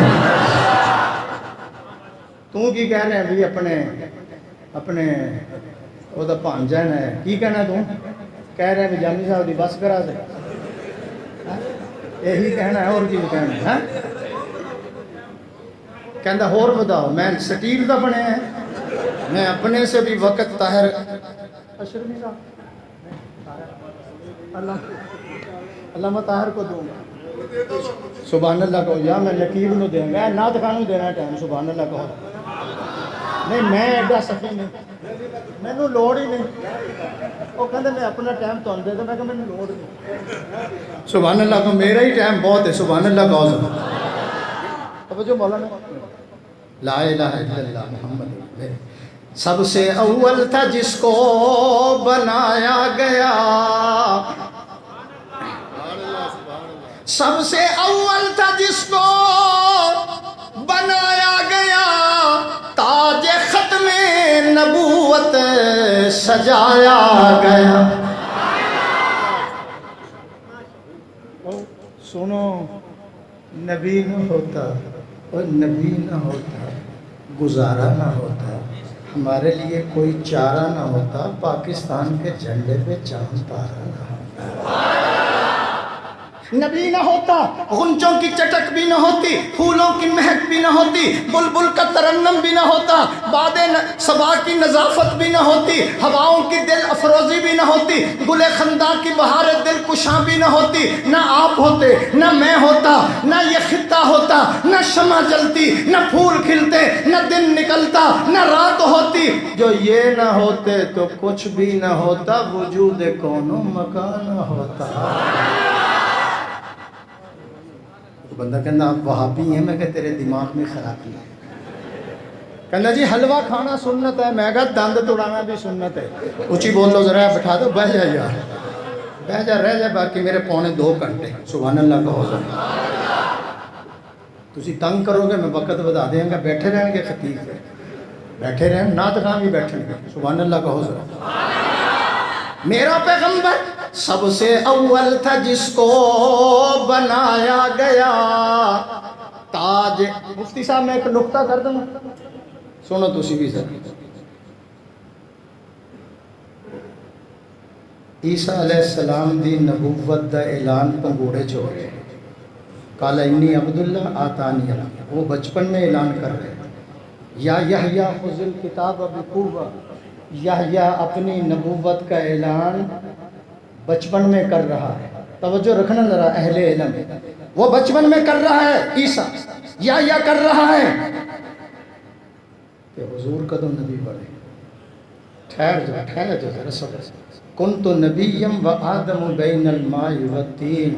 S1: تو کی کہہ رہے ہیں بھی اپنے وہ دا پانجن ہے، کی کہنا تو کہہ رہے ہیں بھی جامی صاحب دی بس کرا دے، یہی کہنا ہے اور کی کہنا ہے، کہندہ ہور بتاؤ میں سٹیل دا بنے ہیں، میں اپنے سے بھی وقت طاہر اشرفی صاحب علامہ طاہر کو دوں گا، سبحان اللہ کہو، یا میں نقیب نو دیں گا، نہ دکھانوں دینا ٹائم، سبحان اللہ کہو، نہیں میں ایڈا سکی نہیں، میں نو لوڑ ہی نہیں، وہ کہندے میں اپنا ٹائم تو دے دے، میں کہا میں نے لوڑ نہیں، سبحان اللہ کہو، میرا ہی ٹائم بہت ہے، سبحان اللہ کہو، توجہ مولانا، لا الہ الا اللہ محمد، سب سے اول تھا جس کو بنایا گیا، سب سے اول تھا جس کو بنایا گیا، تاج ختم نبوت سجایا گیا، سنو نبی نہ ہوتا اور نبی نہ ہوتا گزارا نہ ہوتا، ہمارے لیے کوئی چارہ نہ ہوتا، پاکستان کے جھنڈے پہ چاند تارا نہ ہوتا، نبی نہ ہوتا غنچوں کی چٹک بھی نہ ہوتی، پھولوں کی مہک بھی نہ ہوتی، بلبل کا ترنم بھی نہ ہوتا، باد صبا کی نظافت بھی نہ ہوتی، ہواؤں کی دل افروزی بھی نہ ہوتی، گل خنداں کی بہار دل کشاں بھی نہ ہوتی، نہ آپ ہوتے، نہ میں ہوتا، نہ یہ خطہ ہوتا، نہ شمع جلتی، نہ پھول کھلتے، نہ دن نکلتا، نہ رات ہوتی، جو یہ نہ ہوتے تو کچھ بھی نہ ہوتا، وجود کون و مکان نہ ہوتا۔ بندہ کہنا آپ وہابی ہیں، میں کہ تیرے دماغ میں خرابی ہے، کہنا جی حلوہ کھانا سنت ہے، میں کہا دند توڑانا بھی سنت ہے، اونچی بول لو ذرا، بٹھا دو، بہ جا یار، بہ جا، رہ جا، باقی میرے پونے 2 گھنٹے، سبحان اللہ کہو ذرا، تسی تنگ کرو گے میں وقت بتا دیں گا، بیٹھے رہیں گے خطیب پہ، بیٹھے رہیں، نعت خواں بھی بیٹھیں گے، سبحان اللہ کہو ذرا، میرا پیغمبر سب سے اول تھا جس کو بنایا گیا، تاج، مفتی صاحب میں ایک نقطہ کر دوں، سنو تسی بھی سر، عیسیٰ علیہ السلام دی نبوت دا اعلان پنگوڑے چھوڑے، قال انی عبداللہ آتانی اللہ، وہ بچپن میں اعلان کر رہے ہیں، یا یحییٰ خذ الکتاب بقوہ، یحییٰ اپنی نبوت کا اعلان بچپن میں کر رہا ہے. توجہ رکھنا ذرا اہل علم. وہ بچپن میں کر رہا ہے عیسیٰ یا کر رہا ہے کہ حضور کدو نبی بڑھے. ٹھہر جا ذرا صبر. کنت نبیم و آدم بین الماء والطین.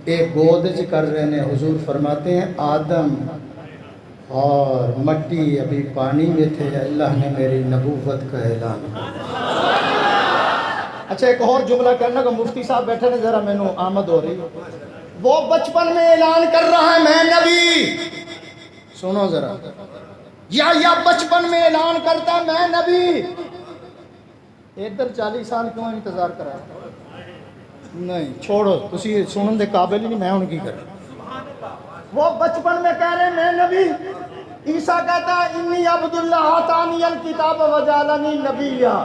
S1: ایک گودج کر رہے ہیں. حضور فرماتے ہیں آدم اور مٹی ابھی پانی میں تھے، اللہ نے میری نبوت کا اعلان کیا. اچھا ایک اور جملہ کہنا کہ مفتی صاحب بیٹھے نے، ذرا میں نو آمد ہو رہی. وہ بچپن میں اعلان کر رہا ہے میں نبی. سنو ذرا. یا بچپن میں اعلان کرتا ہے میں نبی. ادھر 40 سال کیوں انتظار کرا؟ نہیں چھوڑو، تسی سنن دے قابل ہی نہیں، میں ان کی کریں. وہ بچپن میں کہہ رہے میں نبی. عیسیٰ کہتا ہے انی عبداللہ آتانی الکتاب وجعلنی نبیا.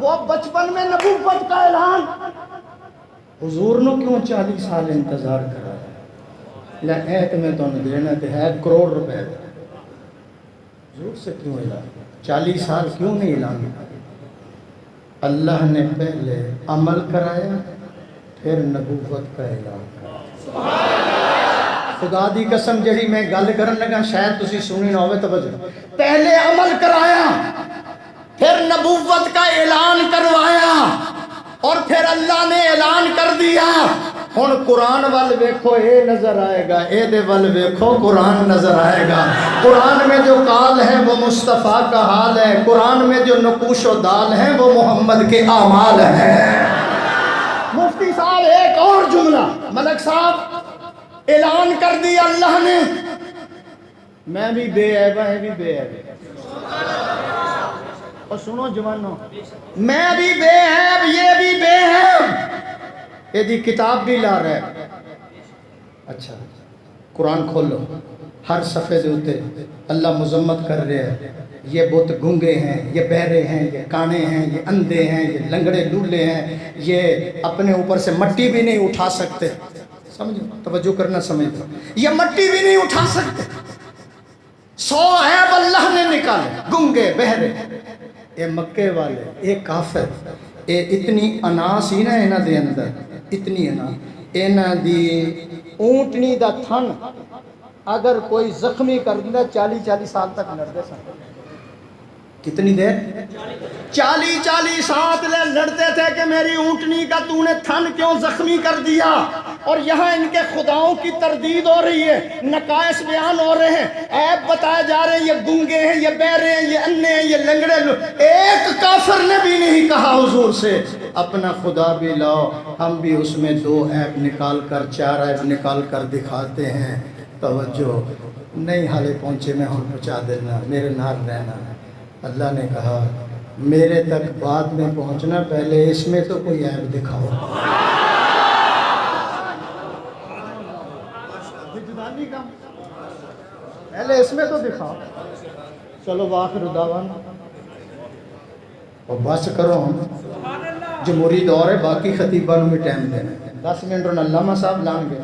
S1: وہ بچپن میں نبوت کا اعلان. حضور نے کیوں 40 سال انتظار کرا؟ لے ایک میں تو دینا تے ہے کروڑ روپے. حضور سے کیوں اعلان؟ 40 سال کیوں نہیں اعلان؟ اللہ نے پہلے عمل کرایا پھر نبوت کا اعلان کرایا. خدا دی قسم جڑی میں گل کرن لگا شاید تسی سنی نہ ہوئے. توجہ. پہلے عمل کرایا پھر نبوت کا اعلان کروایا اور پھر اللہ نے اعلان کر دیا. ہن قرآن وال ویکھو اے نظر آئے گا، اے دے وال ویکھو قرآن نظر آئے گا. قرآن میں جو قال ہے وہ مصطفیٰ کا حال ہے. قرآن میں جو نقوش و دال ہیں وہ محمد کے اعمال ہیں. مفتی صاحب ایک اور جملہ. ملک صاحب اعلان کر دیا اللہ نے میں بھی بے عیب ہے بھی بے عیب. اور سنو جوانو، میں بھی بے عیب یہ بھی بے عیب. یہ دی کتاب بھی لا رہا ہے. اچھا قرآن کھولو، ہر صفحے دے ہوتے اللہ مذمت کر رہے ہیں. یہ بت گنگے ہیں، یہ بہرے ہیں، یہ کانے ہیں، یہ اندھے ہیں، یہ لنگڑے لولے ہیں، یہ اپنے اوپر سے مٹی بھی نہیں اٹھا سکتے. سمجھو توجہ کرنا سمجھو. یہ مٹی بھی نہیں اٹھا سکتے. 100 عیب اللہ نے نکالے. گنگے بہرے، اے مکے والے، اے کافر، اے اتنی انا سی نا انہاں دے اندر، اتنی انا. انہاں دی اونٹنی دا تھن اگر کوئی زخمی کر دیندا 40 سال تک لڑتے سن. کتنی دیر؟ 40 سال لڑتے تھے کہ میری اونٹنی کا تو نے تھن کیوں زخمی کر دیا. اور یہاں ان کے خداؤں کی تردید ہو رہی ہے، نقائص بیان ہو رہے ہیں، عیب بتائے جا رہے ہیں. یہ گنگے ہیں، یہ بہرے ہیں، یہ انے ہیں، یہ لنگڑے. ایک کافر نے بھی نہیں کہا حضور سے اپنا خدا بھی لاؤ، ہم بھی اس میں 2 عیب نکال کر 4 عیب نکال کر دکھاتے ہیں. توجہ نہیں حالے پہنچے میں ہوں پہنچا دینا، میرے نال رہنا. اللہ نے کہا میرے تک بعد میں پہنچنا، پہلے اس میں تو کوئی عیب دکھاؤ. پہلے اس میں تو دکھاؤ. چلو واخر دعوانا. اور بس کرو، ہم جمہوری دور ہے، باقی خطیبان میں ٹائم دینا. 10 منٹ رن علامہ صاحب لان گے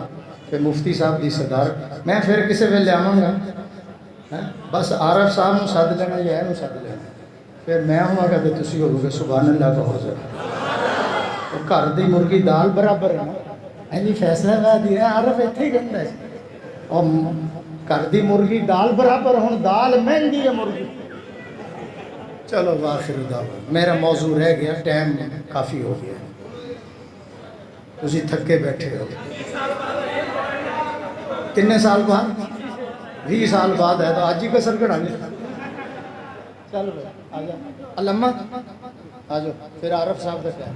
S1: پھر مفتی صاحب دی صدار. میں پھر کسے ویلے آواں گا، بس عارف صاحب نو سد لینا یا نو سد لینا. پھر میں ہوں گا تو تسی ہو گے سبحان اللہ کا حضور. گھر دی مرغی دال برابر ہے نا. جی فیصلہ لا دیا عارف اتنے ہی کہندا ہے. اور گھر دی مرغی دال برابر، ہوں دال مہنگی ہے مرغی. چلو آخر دعوانا. میرا موضوع رہ گیا، ٹائم کافی ہو گیا، تسی تھکے بیٹھے ہو. کتنے سال بعد؟ 20 سال بعد ہے تو آج ہی کسر کڑا نہیں. چلو بھائی آ جاؤ علامہ آ جاؤ. پھر عارف صاحب کا کیا